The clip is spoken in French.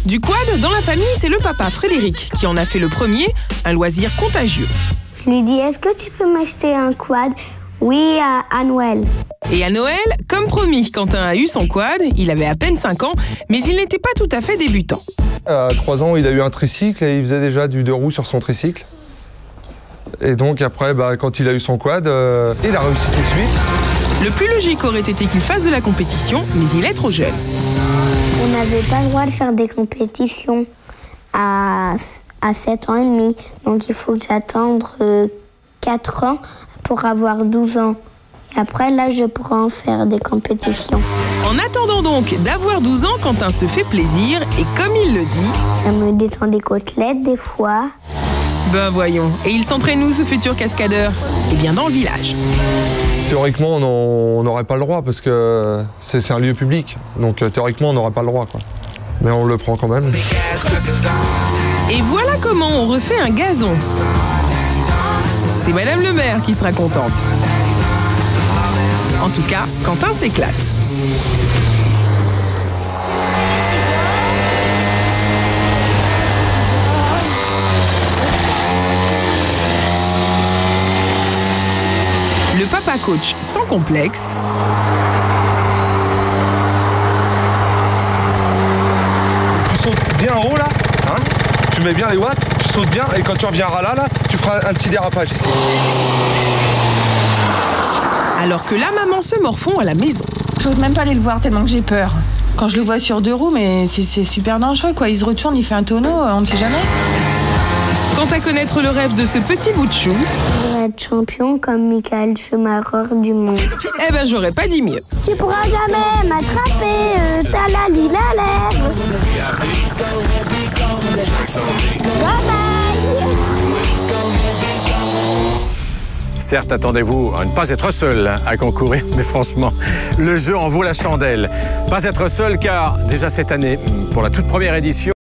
Du quad, dans la famille, c'est le papa Frédéric qui en a fait le premier, un loisir contagieux. Je lui dis, est-ce que tu peux m'acheter un quad? Oui, à Noël. Et à Noël, comme promis, Quentin a eu son quad, il avait à peine 5 ans, mais il n'était pas tout à fait débutant. À 3 ans, il a eu un tricycle et il faisait déjà du 2 roues sur son tricycle. Et donc après, quand il a eu son quad, il a réussi tout de suite. Le plus logique aurait été qu'il fasse de la compétition, mais il est trop jeune. On n'avait pas le droit de faire des compétitions à 7 ans et demi. Donc il faut que j'attende 4 ans pour avoir 12 ans. Et après, là, je pourrai en faire des compétitions. En attendant donc d'avoir 12 ans, Quentin se fait plaisir et comme il le dit... Ça me détend des côtelettes des fois. Ben voyons. Et il s'entraîne où, ce futur cascadeur? Eh bien, dans le village. Théoriquement, on n'aurait pas le droit parce que c'est un lieu public. Donc théoriquement, on n'aurait pas le droit, quoi. Mais on le prend quand même. Et voilà comment on refait un gazon. C'est Madame le maire qui sera contente. En tout cas, Quentin s'éclate. Le papa coach sans complexe. Tu sautes bien en haut là, hein, tu mets bien les watts, tu sautes bien et quand tu reviendras là, tu feras un petit dérapage ici. Alors que la maman se morfond à la maison. J'ose même pas aller le voir tellement que j'ai peur. Quand je le vois sur 2 roues, mais c'est super dangereux quoi. Il se retourne, il fait un tonneau, on ne sait jamais. Quant à connaître le rêve de ce petit bout de chou... Je vais être champion comme Michael Schumacher du monde. Eh ben, j'aurais pas dit mieux. Tu pourras jamais m'attraper, talalilalère. Bye bye. Certes, attendez-vous à ne pas être seul à concourir, mais franchement, le jeu en vaut la chandelle. Pas être seul car, déjà cette année, pour la toute première édition,